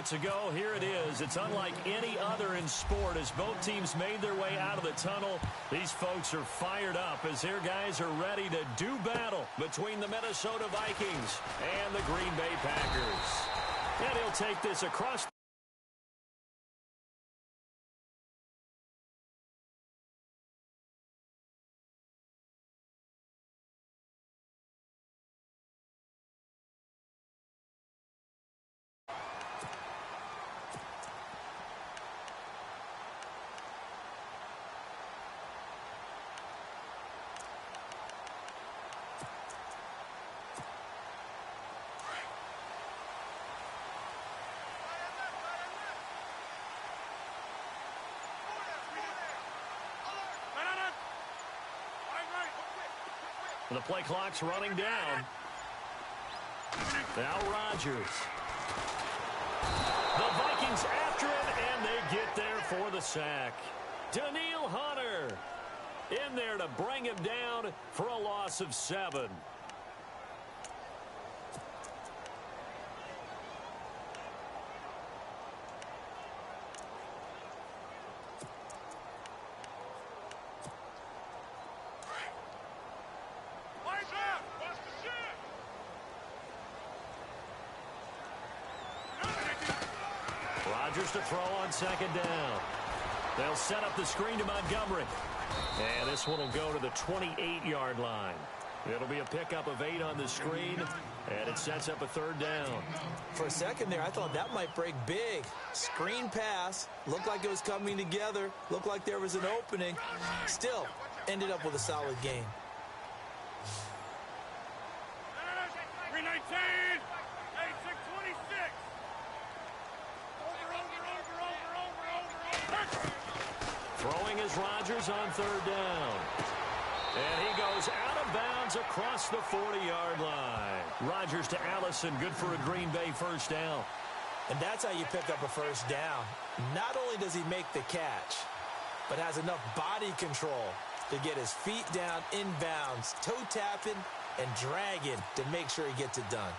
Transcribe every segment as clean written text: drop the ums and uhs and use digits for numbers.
moments ago, here it is. It's unlike any other in sport as both teams made their way out of the tunnel. These folks are fired up as their guys are ready to do battle between the Minnesota Vikings and the Green Bay Packers. And he'll take this across. The play clock's running down. Now Rodgers. The Vikings after him, and they get there for the sack. Danielle Hunter in there to bring him down for a loss of 7. Rodgers to throw on second down. They'll set up the screen to Montgomery. And this one will go to the 28-yard line. It'll be a pickup of 8 on the screen, and it sets up a third down. For a second there, I thought that might break big. Screen pass. Looked like it was coming together. Looked like there was an opening. Still, ended up with a solid game. 319. Throwing is Rodgers on third down. And he goes out of bounds across the 40-yard line. Rodgers to Allison, good for a Green Bay first down. And that's how you pick up a first down. Not only does he make the catch, but has enough body control to get his feet down inbounds, toe tapping and dragging to make sure he gets it done.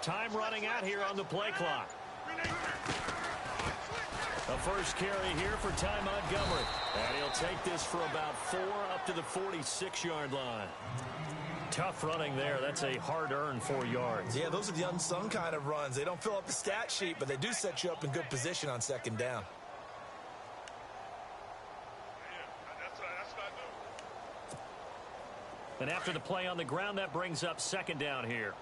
Time running out here on the play clock. A first carry here for Ty Montgomery. And he'll take this for about 4 up to the 46-yard line. Tough running there. That's a hard-earned 4 yards. Yeah, those are the unsung kind of runs. They don't fill up the stat sheet, but they do set you up in good position on second down. And after the play on the ground, that brings up second down here.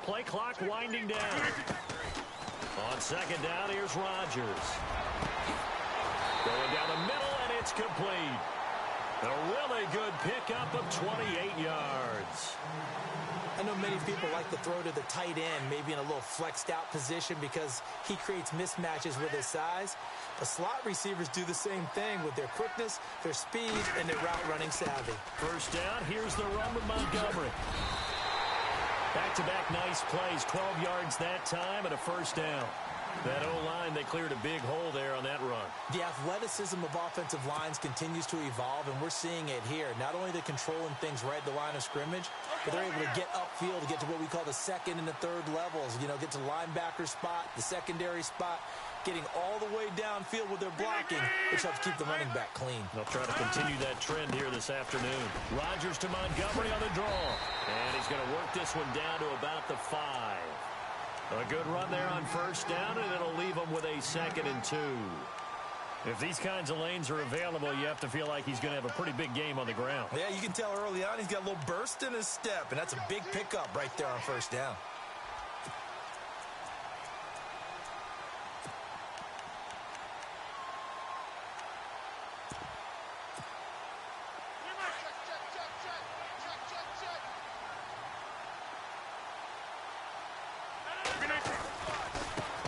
Play clock winding down. On second down, here's Rodgers. Going down the middle, and it's complete. A really good pickup of 28 yards. I know many people like to throw to the tight end, maybe in a little flexed out position because he creates mismatches with his size. But slot receivers do the same thing with their quickness, their speed, and their route running savvy. First down, here's the run with Montgomery. Back-to-back nice plays, 12 yards that time and a first down. That O-line, they cleared a big hole there on that run. The athleticism of offensive lines continues to evolve, and we're seeing it here. Not only they're controlling things right at the line of scrimmage, but they're able to get upfield to get to what we call the second and the third levels. You know, get to the linebacker spot, the secondary spot, getting all the way downfield with their blocking, which helps keep the running back clean. They'll try to continue that trend here this afternoon. Rodgers to Montgomery on the draw. And he's going to work this one down to about the 5. A good run there on first down, and it'll leave him with a 2nd and 2. If these kinds of lanes are available, you have to feel like he's going to have a pretty big game on the ground. Yeah, you can tell early on he's got a little burst in his step, and that's a big pickup right there on first down.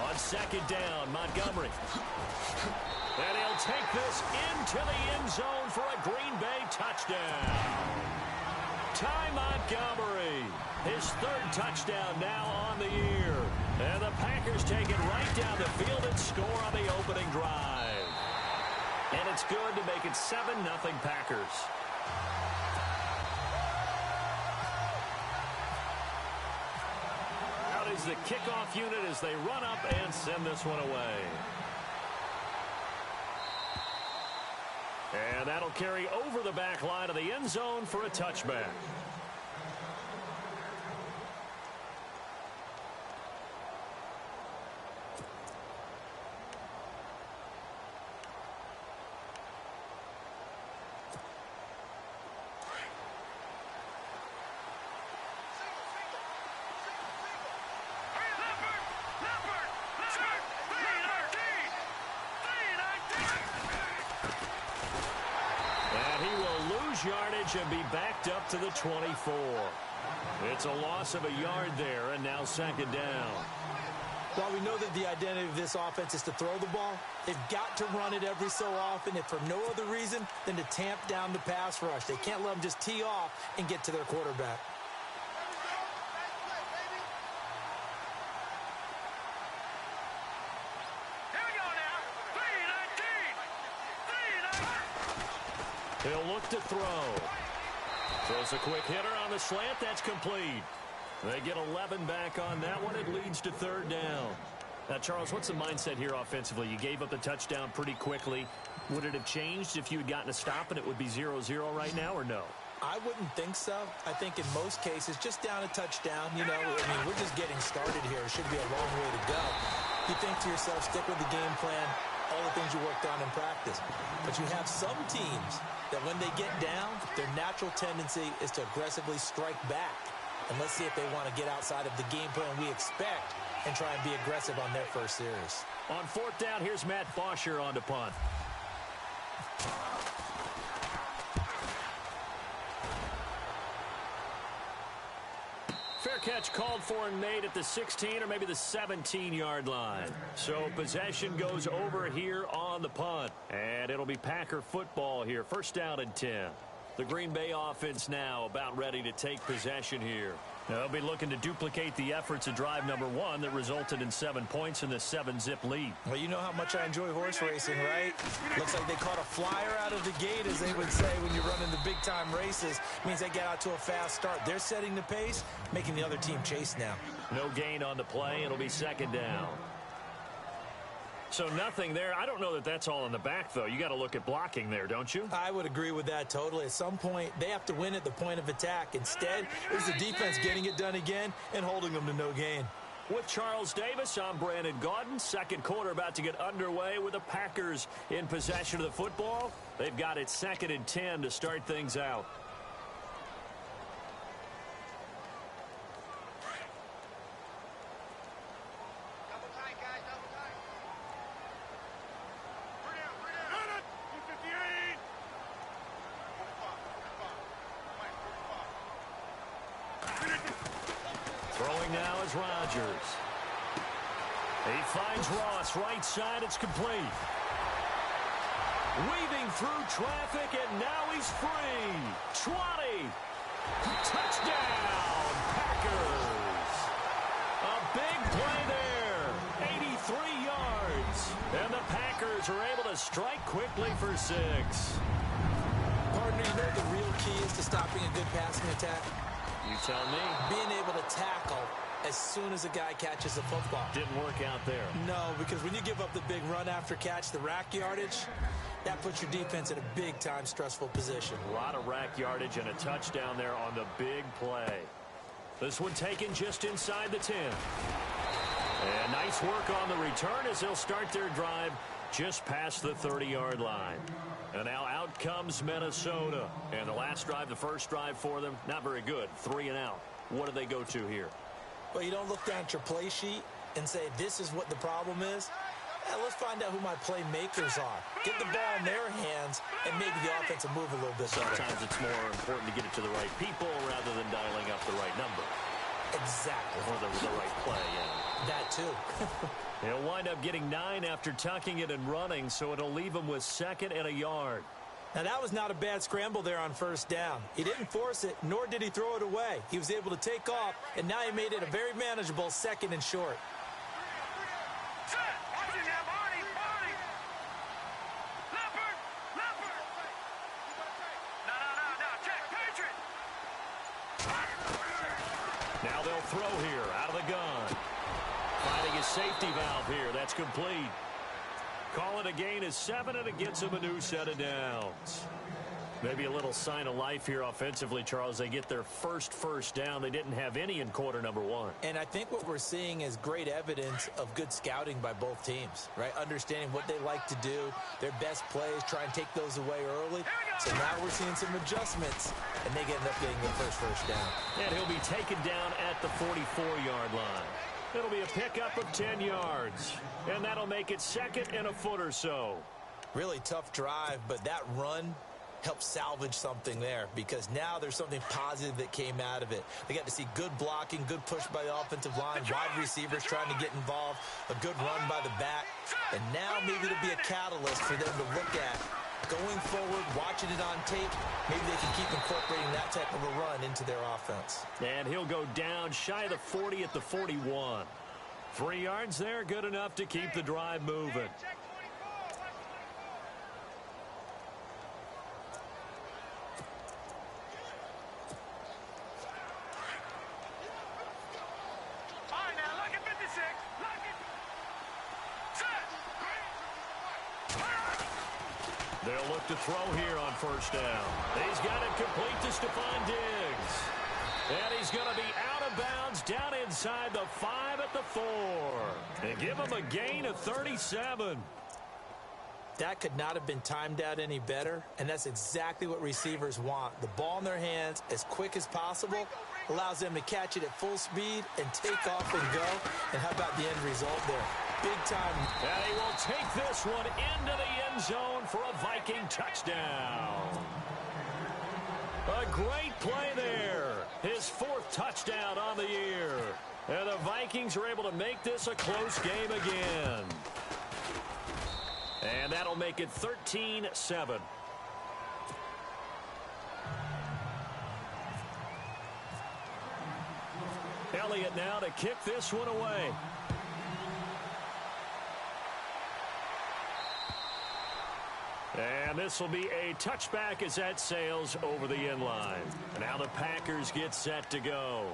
On second down, Montgomery. And he'll take this into the end zone for a Green Bay touchdown. Ty Montgomery, his third touchdown now on the year. And the Packers take it right down the field and score on the opening drive. And it's good to make it 7-0 Packers. Out is the kickoff unit as they run up and send this one away. And that'll carry over the back line of the end zone for a touchback. Yardage and be backed up to the 24. It's a loss of a yard there, and now second down. While we know that the identity of this offense is to throw the ball, they've got to run it every so often, if for no other reason than to tamp down the pass rush. They can't let them just tee off and get to their quarterback. He'll look to throw. Throws a quick hitter on the slant. That's complete. They get 11 back on that one. It leads to third down. Now, Charles, what's the mindset here offensively? You gave up the touchdown pretty quickly. Would it have changed if you had gotten a stop and it would be 0-0 right now, or no? I wouldn't think so. I think in most cases, just down a touchdown, you know, I mean, we're just getting started here. It should be a long way to go. You think to yourself, stick with the game plan, all the things you worked on in practice. But you have some teams that when they get down, their natural tendency is to aggressively strike back. And let's see if they want to get outside of the game plan we expect and try and be aggressive on their first series. On fourth down, here's Matt Bosher on the punt. Fair catch called for and made at the 16 or maybe the 17-yard line. So possession goes over here on the punt. And it'll be Packer football here. First down and 10. The Green Bay offense now about ready to take possession here. They'll be looking to duplicate the efforts of drive number 1 that resulted in 7 points in the 7-zip lead. Well, you know how much I enjoy horse racing, right? Looks like they caught a flyer out of the gate, as they would say when you're running the big-time races. Means they get out to a fast start. They're setting the pace, making the other team chase now. No gain on the play. It'll be second down. So nothing there. I don't know that that's all in the back, though. You got to look at blocking there, don't you? I would agree with that totally. At some point, they have to win at the point of attack. Instead, it's the defense getting it done again and holding them to no gain. With Charles Davis, I'm Brandon Gaudin. Second quarter about to get underway with the Packers in possession of the football. They've got it second and 10 to start things out. Throwing now is Rodgers. He finds Ross right side. It's complete. Weaving through traffic, and now he's free. 20. Touchdown, Packers. A big play there. 83 yards. And the Packers are able to strike quickly for 6. Partner, you know the real key is to stopping a good passing attack? You tell me. Being able to tackle as soon as a guy catches the football. Didn't work out there. No, because when you give up the big run after catch, the rack yardage, that puts your defense in a big-time stressful position. A lot of rack yardage and a touchdown there on the big play. This one taken just inside the 10. And nice work on the return as they'll start their drive just past the 30-yard line. And now out comes Minnesota. And the last drive, the first drive for them, not very good. 3 and out. What do they go to here? Well, you don't look down at your play sheet and say, this is what the problem is. Let's find out who my playmakers are. Get the ball in their hands and make the offense move a little bit better. Sometimes it's more important to get it to the right people rather than dialing up the right number. Exactly. Or the right play, yeah. too. He'll wind up getting 9 after tucking it and running, so it'll leave him with 2nd and a yard. Now, that was not a bad scramble there on first down. He didn't force it, nor did he throw it away. He was able to take off, and now he made it a very manageable 2nd and short. Now they'll throw here out of the gun. Finding his safety valve here. That's complete. Call it a gain of 7, and it gets him a new set of downs. Maybe a little sign of life here offensively, Charles. They get their first down. They didn't have any in quarter number 1. And I think what we're seeing is great evidence of good scouting by both teams, right? Understanding what they like to do, their best plays, try and take those away early. So now we're seeing some adjustments, and they end up getting their first down. And he'll be taken down at the 44-yard line. It'll be a pickup of 10 yards, and that'll make it 2nd and a foot or so. Really tough drive, but that run helped salvage something there because now there's something positive that came out of it. They got to see good blocking, good push by the offensive line, wide receivers trying to get involved, a good run by the back, and now maybe it'll be a catalyst for them to look at going forward, watching it on tape. Maybe they can keep incorporating that type of a run into their offense. And he'll go down shy of the 40 at the 41. 3 yards there, good enough to keep the drive moving. They'll look to throw here on first down. He's got it complete to Stephon Diggs. And he's going to be out of bounds down inside the 5 at the 4. And give him a gain of 37. That could not have been timed out any better, and that's exactly what receivers want. The ball in their hands as quick as possible allows them to catch it at full speed and take off and go. And how about the end result there? Big time. And he will take this one into the end zone for a Viking touchdown. A great play there. His 4th touchdown on the year. And the Vikings are able to make this a close game again. And that'll make it 13-7. Elliott now to kick this one away. And this will be a touchback as that sails over the end line. And now the Packers get set to go.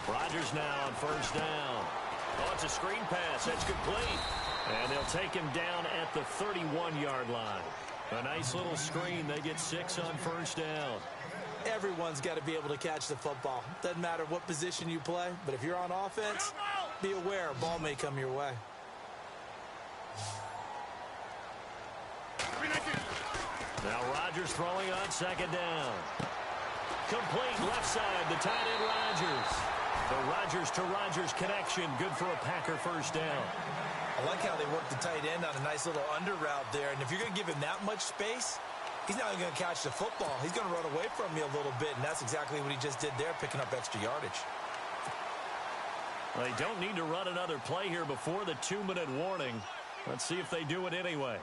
Rodgers now on first down. Oh, it's a screen pass. That's complete. And they'll take him down at the 31-yard line. A nice little screen. They get 6 on first down. Everyone's got to be able to catch the football. Doesn't matter what position you play, but if you're on offense, be aware a ball may come your way. Now Rodgers throwing on second down. Complete left side, the tight end Rodgers. The Rodgers to Rodgers connection, good for a Packer first down. I like how they work the tight end on a nice little under route there. And if you're going to give him that much space, he's not only going to catch the football, he's going to run away from you a little bit. And that's exactly what he just did there, picking up extra yardage. They don't need to run another play here before the 2-minute warning. Let's see if they do it anyway.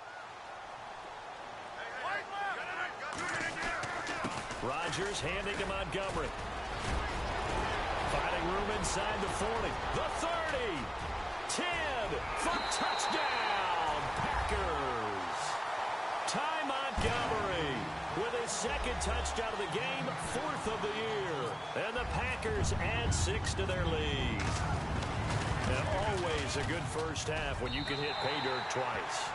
Rodgers handing to Montgomery. Finding room inside the 40. The 30. 10 for touchdown, Packers. Ty Montgomery with his 2nd touchdown of the game, 4th of the year. And the Packers add 6 to their lead. And always a good first half when you can hit pay dirt twice.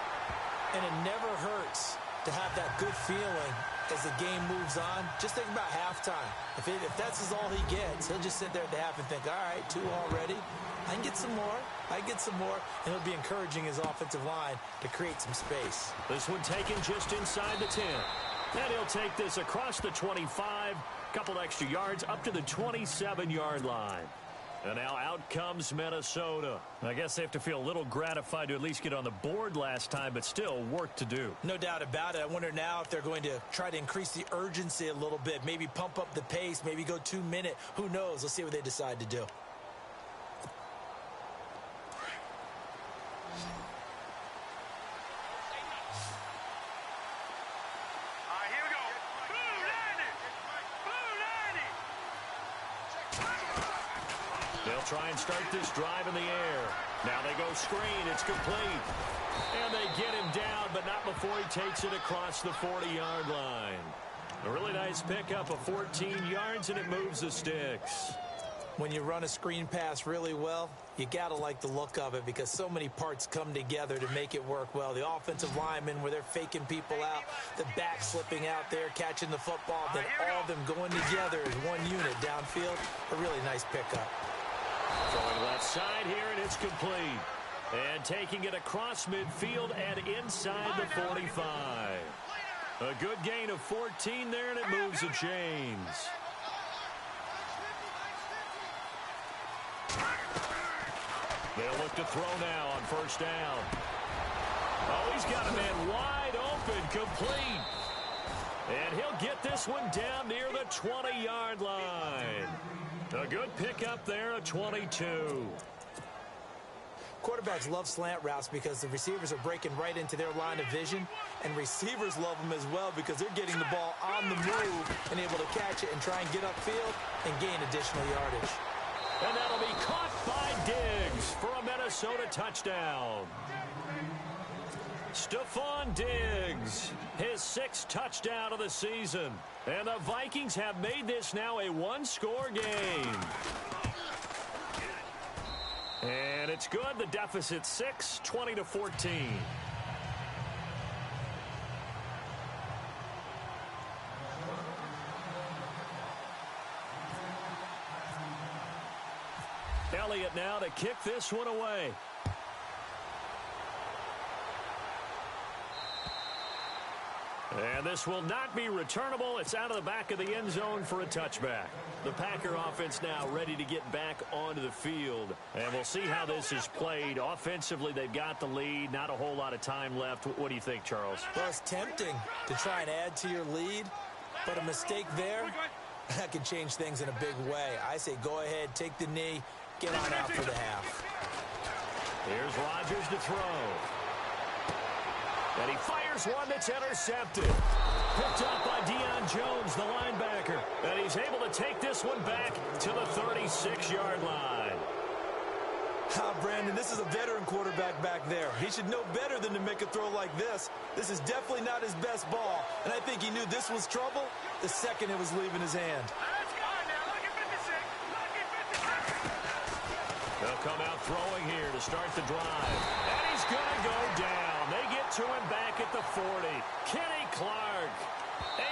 And it never hurts to have that good feeling as the game moves on. Just think about halftime. If that's all he gets, he'll just sit there at the half and think, all right, 2 already. I can get some more. I can get some more. And he'll be encouraging his offensive line to create some space. This one taken just inside the 10. And he'll take this across the 25. Couple extra yards up to the 27-yard line. And now out comes Minnesota. I guess they have to feel a little gratified to at least get on the board last time, but still work to do. No doubt about it. I wonder now if they're going to try to increase the urgency a little bit, maybe pump up the pace, maybe go 2-minute. Who knows? Let's see what they decide to do. They'll try and start this drive in the air. Now they go screen. It's complete. And they get him down, but not before he takes it across the 40-yard line. A really nice pickup of 14 yards, and it moves the sticks. When you run a screen pass really well, you got to like the look of it because so many parts come together to make it work well. The offensive linemen where they're faking people out, the back slipping out there, catching the football, then all of them going together as one unit downfield. A really nice pickup. Throwing left side here, and it's complete. And taking it across midfield and inside the 45. A good gain of 14 there, and it moves the chains. They'll look to throw now on first down. Oh, he's got a man wide open, complete. And he'll get this one down near the 20-yard line. A good pickup there, a 22. Quarterbacks love slant routes because the receivers are breaking right into their line of vision, and receivers love them as well because they're getting the ball on the move and able to catch it and try and get upfield and gain additional yardage. And that'll be caught by Diggs for a Minnesota touchdown. Stephon Diggs, his 6th touchdown of the season. And the Vikings have made this now a one-score game. And it's good. The deficit 6, 20-14. Elliott now to kick this one away. And this will not be returnable. It's out of the back of the end zone for a touchback. The Packer offense now ready to get back onto the field. And we'll see how this is played. Offensively, they've got the lead. Not a whole lot of time left. What do you think, Charles? Well, it's tempting to try and add to your lead, but a mistake there, that can change things in a big way. I say go ahead, take the knee, get on out for the half. Here's Rodgers to throw. And he fires one that's intercepted. Picked up by Deion Jones, the linebacker. And he's able to take this one back to the 36-yard line. Brandon, this is a veteran quarterback back there. He should know better than to make a throw like this. This is definitely not his best ball. And I think he knew this was trouble the second it was leaving his hand. They'll come out throwing here to start the drive. And he's going to go down. They get to him back at the 40. Kenny Clark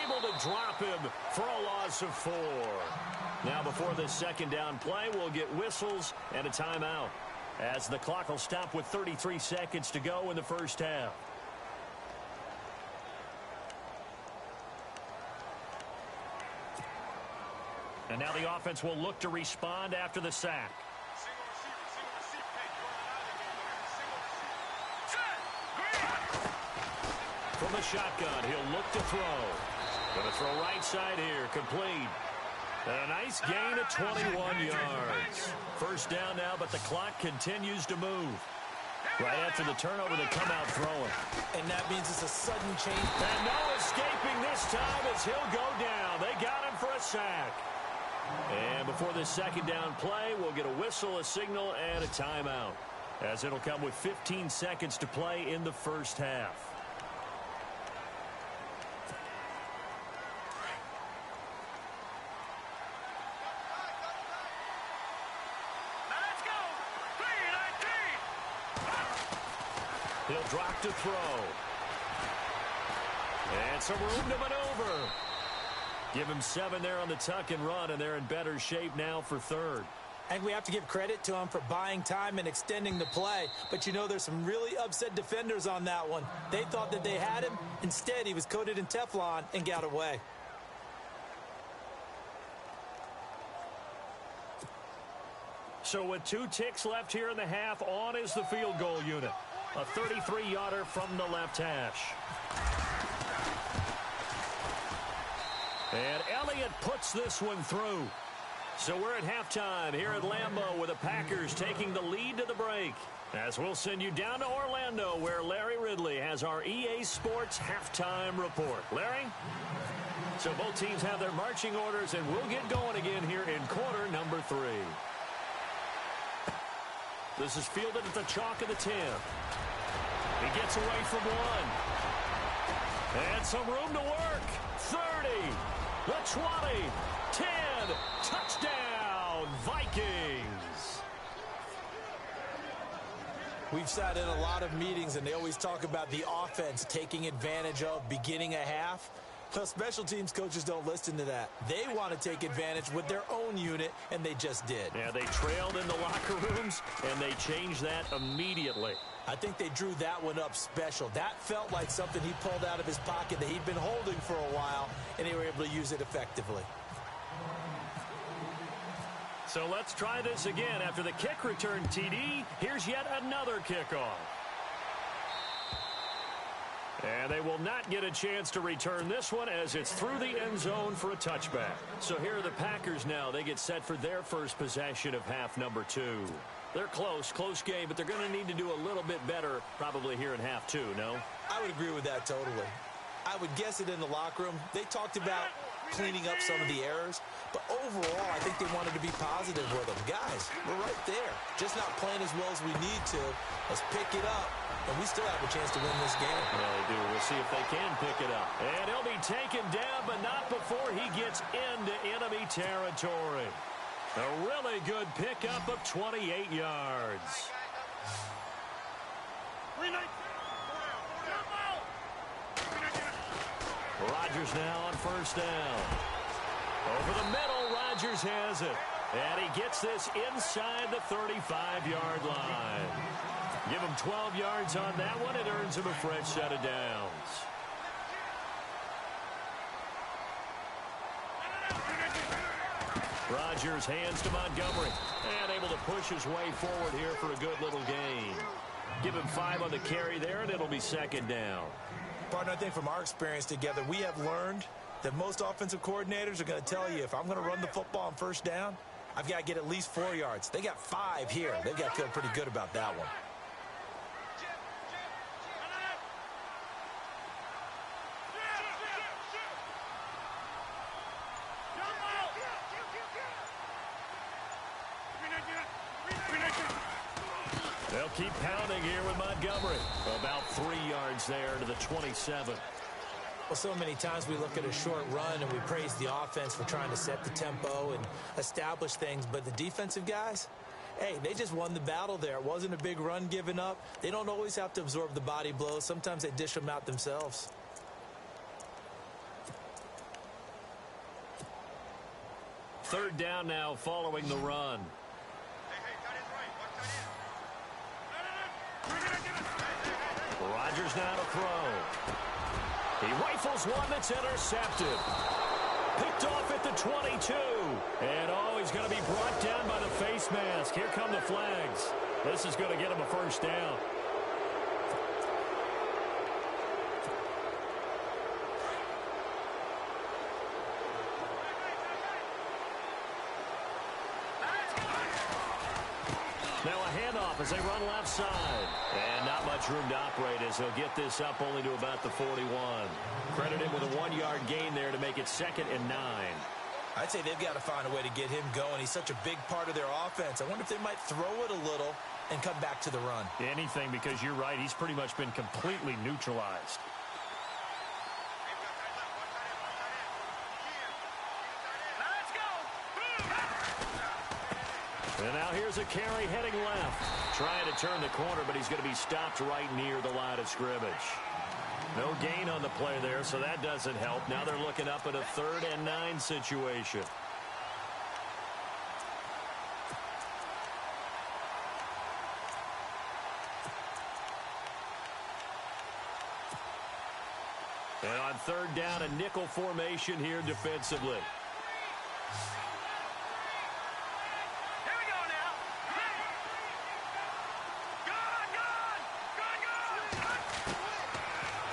able to drop him for a loss of 4. Now before this second down play, we'll get whistles and a timeout as the clock will stop with 33 seconds to go in the first half. And now the offense will look to respond after the sack. From the shotgun, he'll look to throw. Going to throw right side here, complete. And a nice gain of 21 yards. First down now, but the clock continues to move. Right after the turnover, they come out throwing. And that means it's a sudden change. And no escaping this time as he'll go down. They got him for a sack. And before this second down play, we'll get a whistle, a signal, and a timeout, as it'll come with 15 seconds to play in the first half. He'll drop to throw. And some room to maneuver. Give him 7 there on the tuck and run, and they're in better shape now for third. I think we have to give credit to him for buying time and extending the play. But, you know, there's some really upset defenders on that one. They thought that they had him. Instead, he was coated in Teflon and got away. So with 2 ticks left here in the half, on is the field goal unit. A 33-yarder from the left hash. And Elliott puts this one through. So we're at halftime here at Lambeau with the Packers taking the lead to the break. As we'll send you down to Orlando where Larry Ridley has our EA Sports halftime report. Larry? So both teams have their marching orders, and we'll get going again here in quarter number 3. This is fielded at the chalk of the 10. He gets away from 1. And some room to work. 30, the 20, 10, touchdown, Vikings. We've sat in a lot of meetings, and they always talk about the offense taking advantage of beginning a half. Well, special teams coaches don't listen to that. They want to take advantage with their own unit, and they just did. Yeah, they trailed in the locker rooms, and they changed that immediately. I think they drew that one up special. That felt like something he pulled out of his pocket that he'd been holding for a while, and they were able to use it effectively. So let's try this again. After the kick return TD, here's yet another kickoff. And they will not get a chance to return this one as it's through the end zone for a touchback. So here are the Packers now. They get set for their first possession of half number 2. They're close game, but they're going to need to do a little bit better probably here in half 2, no? I would agree with that totally. I would guess it in the locker room. They talked about cleaning up some of the errors, but overall, I think they wanted to be positive with them. Guys, we're right there. Just not playing as well as we need to. Let's pick it up, and we still have a chance to win this game. Yeah, they do. We'll see if they can pick it up. And he'll be taken down, but not before he gets into enemy territory. A really good pickup of 28 yards. Rodgers now on first down. Over the middle, Rodgers has it. And he gets this inside the 35-yard line. Give him 12 yards on that one. It earns him a fresh set of downs. Rodgers hands to Montgomery. And able to push his way forward here for a good little gain. Give him 5 on the carry there, and it'll be second down. Partner, I think from our experience together, we have learned that most offensive coordinators are going to tell you, if I'm going to run the football on first down, I've got to get at least 4 yards. They got 5 here. They've got to feel pretty good about that one. They'll keep pounding here with Montgomery. About 3 yards there to the 27. Well, so many times we look at a short run and we praise the offense for trying to set the tempo and establish things, but the defensive guys, hey, they just won the battle there. It wasn't a big run given up. They don't always have to absorb the body blows. Sometimes they dish them out themselves. Third down now following the run. Rodgers now to throw. He rifles one that's intercepted. Picked off at the 22. And, he's going to be brought down by the face mask. Here come the flags. This is going to get him a first down. Now a handoff as they run left side. And not much room to operate as he'll get this up only to about the 41. Credit him with a 1-yard gain there to make it 2nd and 9. I'd say they've got to find a way to get him going. He's such a big part of their offense. I wonder if they might throw it a little and come back to the run. Anything, because you're right. He's pretty much been completely neutralized. And now here's a carry heading left. Trying to turn the corner, but he's going to be stopped right near the line of scrimmage. No gain on the play there, so that doesn't help. Now they're looking up at a 3rd and 9 situation. And on 3rd down, a nickel formation here defensively.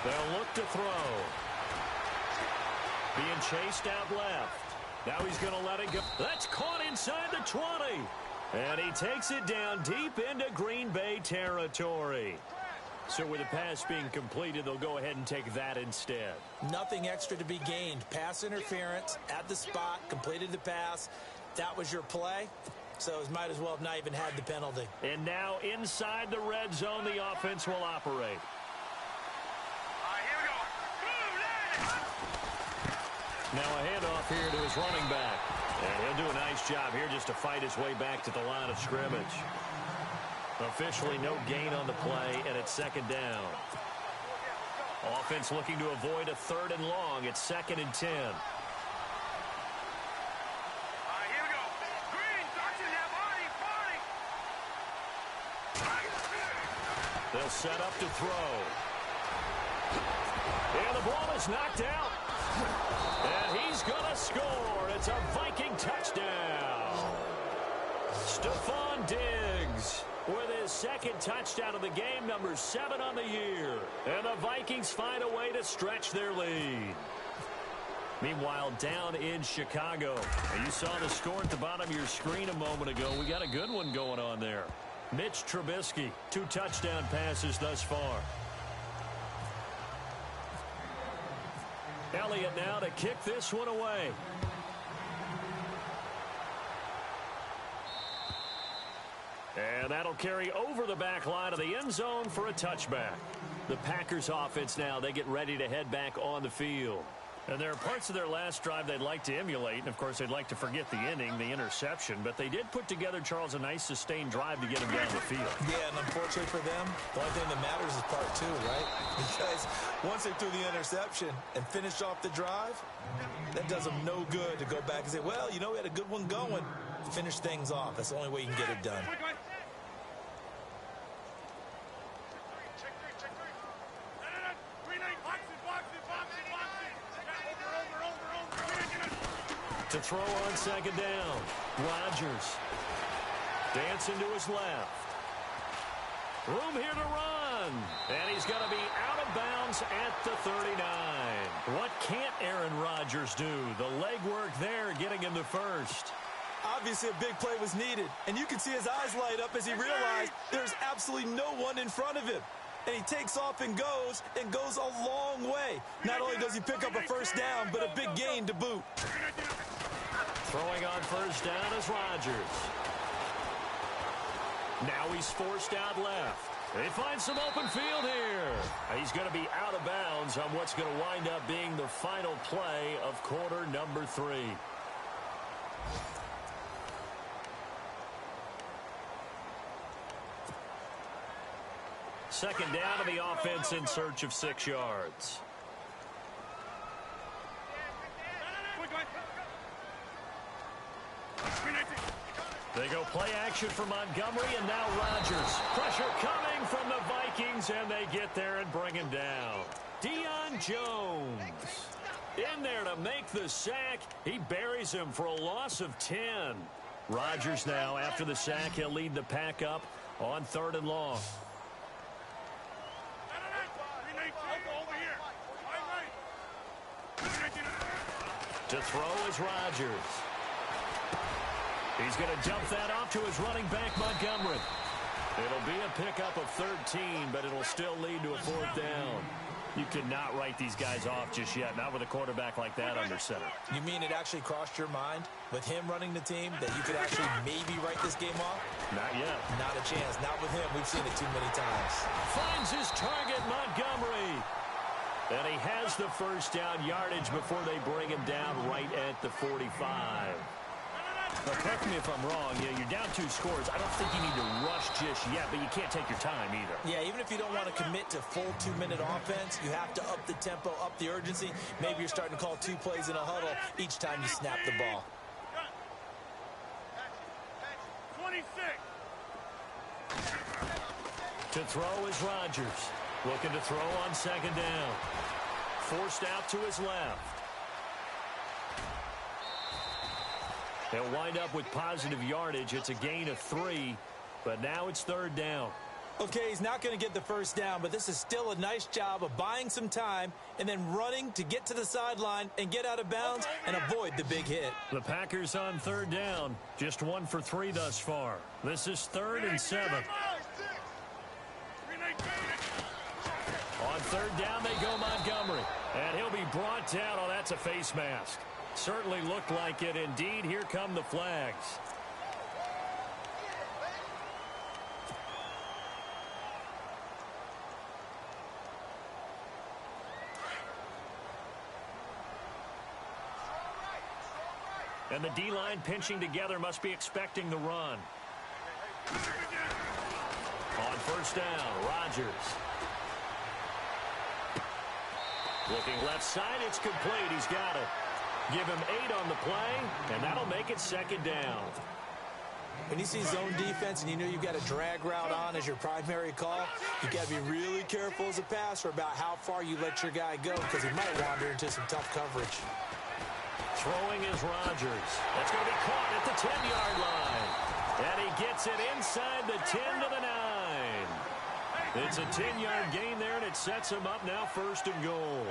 They'll look to throw. Being chased out left. Now he's going to let it go. That's caught inside the 20. And he takes it down deep into Green Bay territory. So with the pass being completed, they'll go ahead and take that instead. Nothing extra to be gained. Pass interference at the spot, completed the pass. That was your play. So it might as well have not even had the penalty. And now inside the red zone, the offense will operate. Now a handoff here to his running back. And he'll do a nice job here just to fight his way back to the line of scrimmage. Officially no gain on the play, and it's second down. Offense looking to avoid a 3rd and long. It's 2nd and 10. They'll set up to throw. And the ball is knocked out. And he's going to score. It's a Viking touchdown. Stephon Diggs with his 2nd touchdown of the game, number 7 on the year. And the Vikings find a way to stretch their lead. Meanwhile, down in Chicago, and you saw the score at the bottom of your screen a moment ago. We got a good one going on there. Mitch Trubisky, 2 touchdown passes thus far. Elliott now to kick this one away. And that'll carry over the back line of the end zone for a touchback. The Packers offense now, they get ready to head back on the field. And there are parts of their last drive they'd like to emulate. And, of course, they'd like to forget the inning, the interception. But they did put together, Charles, a nice sustained drive to get him down the field. Yeah, and unfortunately for them, the only thing that matters is part 2, right? Because once they threw the interception and finished off the drive, that does them no good to go back and say, well, you know, we had a good one going. Finish things off. That's the only way you can get it done. To throw on second down. Rodgers dancing to his left. Room here to run. And he's going to be out of bounds at the 39. What can't Aaron Rodgers do? The legwork there getting him to first. Obviously, a big play was needed. And you can see his eyes light up as he realized there's absolutely no one in front of him. And he takes off and goes a long way. Not only does he pick up a first down, but a big gain to boot. Throwing on first down is Rodgers. Now he's forced out left. They find some open field here. He's going to be out of bounds on what's going to wind up being the final play of quarter number 3. Second down to the offense in search of 6 yards. They go play action for Montgomery, and now Rodgers. Pressure coming from the Vikings, and they get there and bring him down. Deion Jones in there to make the sack. He buries him for a loss of 10. Rodgers now, after the sack, he'll lead the pack up on 3rd and long. To throw is Rodgers. He's going to dump that off to his running back, Montgomery. It'll be a pickup of 13, but it'll still lead to a 4th down. You cannot write these guys off just yet, not with a quarterback like that under center. You mean it actually crossed your mind with him running the team that you could actually maybe write this game off? Not yet. Not a chance. Not with him. We've seen it too many times. Finds his target, Montgomery. And he has the first down yardage before they bring him down right at the 45. But correct me if I'm wrong, you're down 2 scores. I don't think you need to rush just yet, but you can't take your time either. Yeah, even if you don't want to commit to full 2-minute offense, you have to up the tempo, up the urgency. Maybe you're starting to call 2 plays in a huddle each time you snap the ball. 26. To throw is Rodgers. Looking to throw on second down. Forced out to his left. They'll wind up with positive yardage. It's a gain of 3, but now it's 3rd down. Okay, he's not going to get the first down, but this is still a nice job of buying some time and then running to get to the sideline and get out of bounds and avoid the big hit. The Packers on third down, just 1 for 3 thus far. This is 3rd and 7. On third down, they go Montgomery. And he'll be brought down. Oh, that's a face mask. Certainly looked like it. Indeed, here come the flags. And the D-line pinching together must be expecting the run. On first down, Rodgers. Looking left side, it's complete. He's got it. Give him 8 on the play, and that'll make it 2nd down. When you see zone defense and you know you've got a drag route on as your primary call, you've got to be really careful as a passer about how far you let your guy go because he might wander into some tough coverage. Throwing is Rodgers. That's going to be caught at the 10-yard line. And he gets it inside the 10 to the 9. It's a 10-yard gain there, and it sets him up now 1st and goal.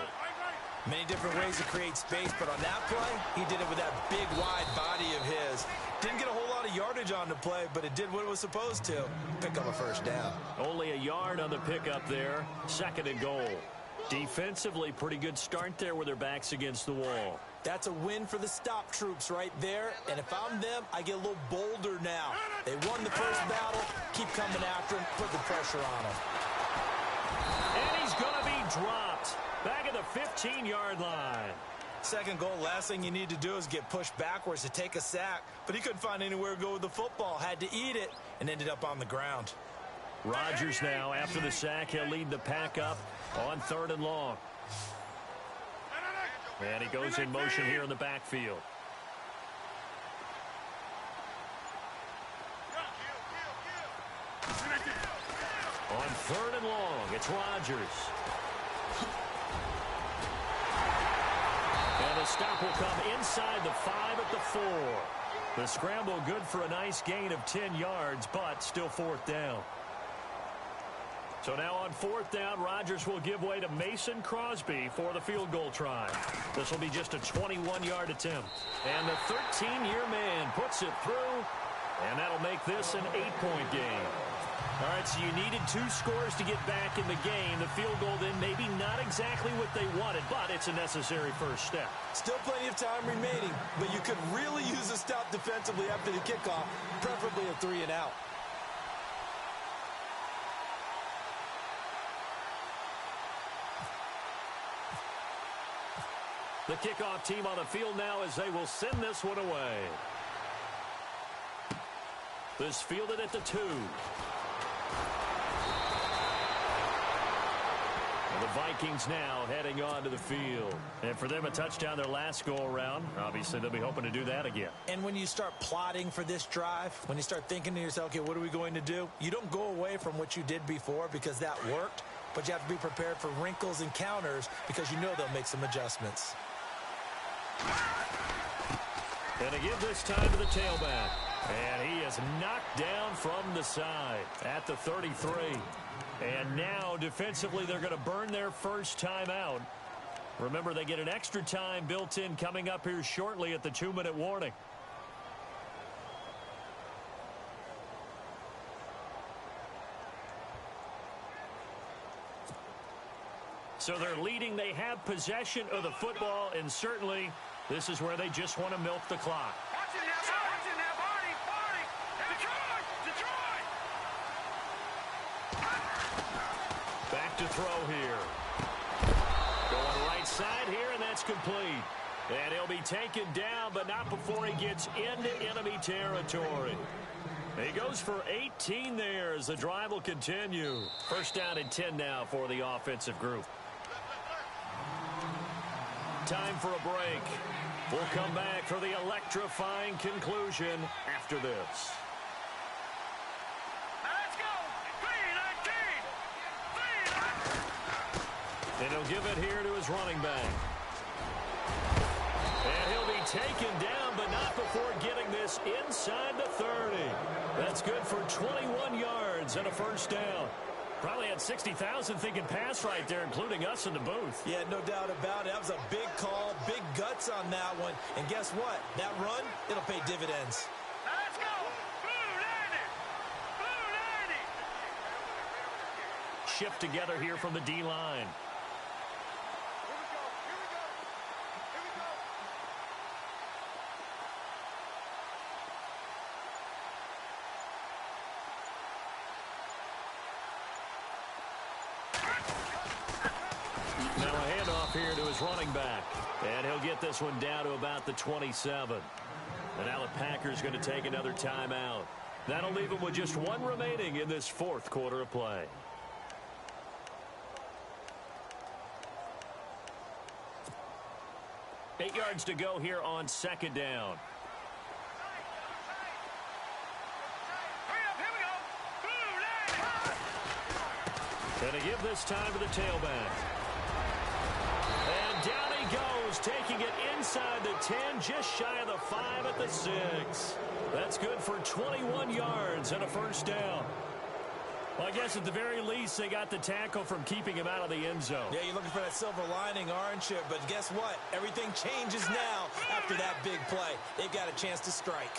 Many different ways to create space, but on that play, he did it with that big, wide body of his. Didn't get a whole lot of yardage on the play, but it did what it was supposed to. Pick up a first down. Only a yard on the pickup there. 2nd and goal. Defensively, pretty good start there with their backs against the wall. That's a win for the stop troops right there. And if I'm them, I get a little bolder now. They won the first battle. Keep coming after him. Put the pressure on him. And he's going to be dropped. Back at the 15-yard line. 2nd goal, last thing you need to do is get pushed backwards to take a sack. But he couldn't find anywhere to go with the football. Had to eat it and ended up on the ground. Rodgers now, after the sack, he'll lead the pack up on 3rd and long. And he goes in motion here in the backfield. On 3rd and long, it's Rodgers. And the stop will come inside the 5 at the 4. The scramble good for a nice gain of 10 yards, but still 4th down. So now on 4th down, Rodgers will give way to Mason Crosby for the field goal try. This will be just a 21-yard attempt. And the 13-year man puts it through, and that'll make this an 8-point game. All right, so you needed 2 scores to get back in the game. The field goal then maybe not exactly what they wanted, but it's a necessary first step. Still plenty of time remaining, but you could really use a stop defensively after the kickoff, preferably a 3 and out. The kickoff team on the field now as they will send this one away. This fielded at the 2. The Vikings now heading on to the field. And for them, a touchdown their last go-around. Obviously, they'll be hoping to do that again. And when you start plotting for this drive, when you start thinking to yourself, okay, what are we going to do? You don't go away from what you did before because that worked, but you have to be prepared for wrinkles and counters because you know they'll make some adjustments. And to give this time to the tailback. And he is knocked down from the side at the 33. And now, defensively, they're going to burn their first time out. Remember, they get an extra time built in coming up here shortly at the 2-minute warning. So they're leading. They have possession of the football, and certainly this is where they just want to milk the clock. Back to throw here. Going right side here, and that's complete. And he'll be taken down, but not before he gets into enemy territory. He goes for 18 there as the drive will continue. First down and 10 now for the offensive group. Time for a break. We'll come back for the electrifying conclusion after this. Let's go! 3-19! And he'll give it here to his running back. And he'll be taken down, but not before getting this inside the 30. That's good for 21 yards. yards and a first down. Probably had 60,000 thinking pass right there, including us in the booth. Yeah, no doubt about it. That was a big call, big guts on that one. And guess what? That run, it'll pay dividends. Now let's go. Blue 90. Blue 90. Shift together here from the D-line. Now a handoff here to his running back. And he'll get this one down to about the 27. And now the Packers going to take another timeout. That'll leave him with just one remaining in this fourth quarter of play. Eight yards to go here on second down. Going to give this time to the tailback. And down he goes, taking it inside the 10, just shy of the 5 at the 6. That's good for 21 yards and a first down. Well, I guess at the very least, they got the tackle from keeping him out of the end zone. Yeah, you're looking for that silver lining, aren't you? But guess what? Everything changes now after that big play. They've got a chance to strike.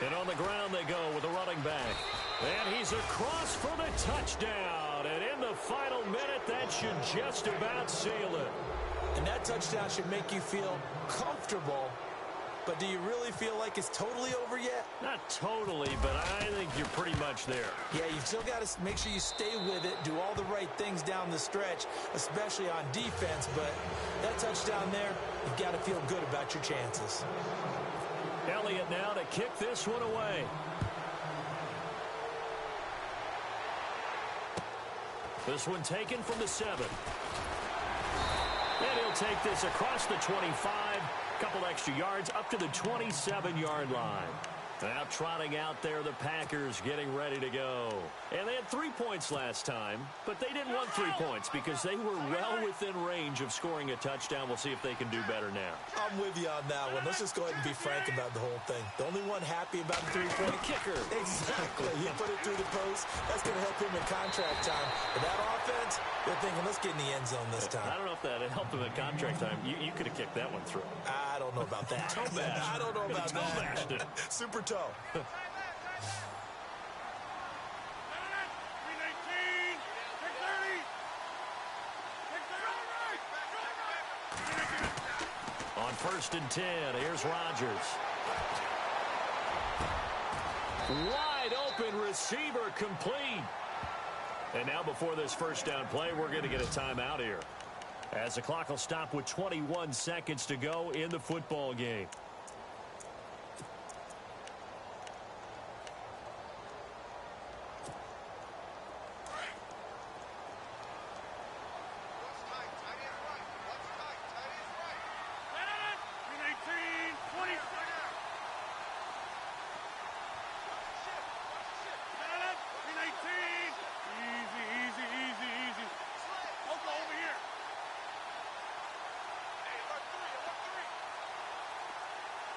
And on the ground they go with a running back. And he's across for the touchdown. And in the final minute, that should just about seal it. And that touchdown should make you feel comfortable. But do you really feel like it's totally over yet? Not totally, but I think you're pretty much there. Yeah, you've still got to make sure you stay with it, do all the right things down the stretch, especially on defense. But that touchdown there, you've got to feel good about your chances. Elliott now to kick this one away. This one taken from the 7. And he'll take this across the 25. Couple extra yards up to the 27-yard line. Now trotting out there, the Packers getting ready to go. And they had 3 points last time, but they didn't want 3 points because they were well within range of scoring a touchdown. We'll see if they can do better now. I'm with you on that one. Let's just go ahead and be frank about the whole thing. The only one happy about the 3-point kicker. Exactly. He put it through the post. That's going to help him in contract time. But that offense, they're thinking, let's get in the end zone this time. I don't know if that helped him in contract time. You could have kicked that one through. I don't know about that. Toe bash. I don't know about Toe bashed it. Super toe. On 1st and 10, here's Rodgers. Wide open receiver complete. And now before this first down play, we're going to get a timeout here, as the clock will stop with 21 seconds to go in the football game.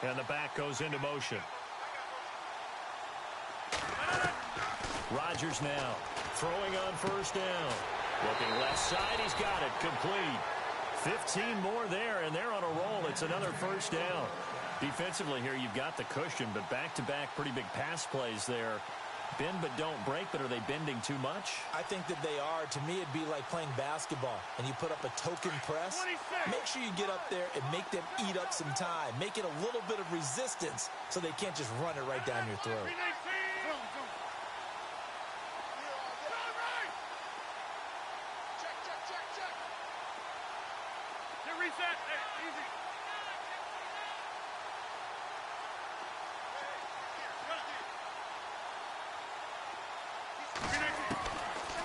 And the back goes into motion. Rodgers now throwing on 1st down. Looking left side, he's got it complete. 15 more there, and they're on a roll. It's another 1st down. Defensively here, you've got the cushion, but back-to-back pretty big pass plays there. Bend but don't break, but are they bending too much? I think that they are. To me, it'd be like playing basketball, and you put up a token press. Make sure you get up there and make them eat up some time. Make it a little bit of resistance so they can't just run it right down your throat.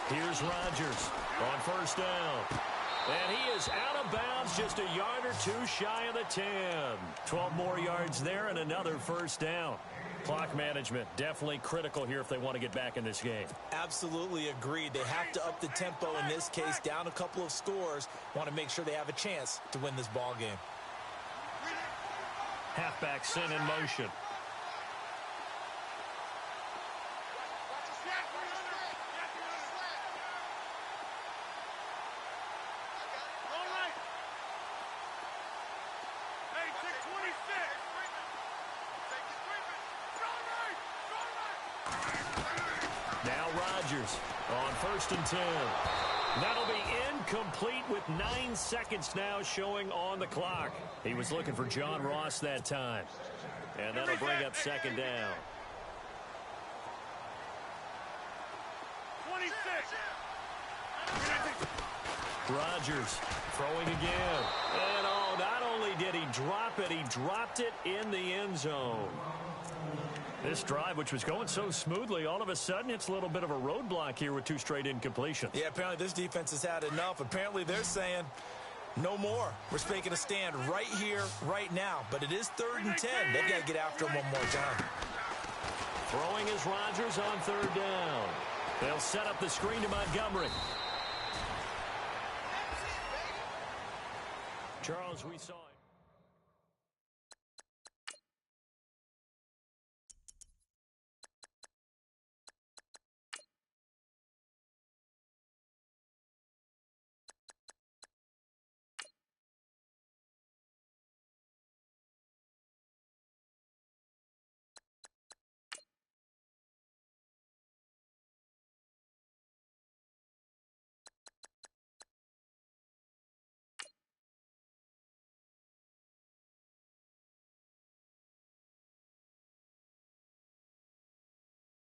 Here's Rodgers on 1st down. And he is out of bounds, just a yard or two shy of the 10. 12 more yards there and another 1st down. Clock management definitely critical here if they want to get back in this game. Absolutely agreed. They have to up the tempo in this case, down a couple of scores. Want to make sure they have a chance to win this ball game. Halfback sent in motion. Now Rodgers on 1st and 10. That'll be incomplete with 9 seconds now showing on the clock. He was looking for John Ross that time. And that'll bring up 2nd down. 26. Rodgers throwing again. And oh, not only did he drop it, he dropped it in the end zone. This drive, which was going so smoothly, all of a sudden it's a little bit of a roadblock here with 2 straight incompletions. Yeah, apparently this defense has had enough. Apparently they're saying no more. We're making a stand right here, right now. But it is 3rd and 10. They've got to get after him one more time. Throwing is Rodgers on 3rd down. They'll set up the screen to Montgomery. Charles, we saw it.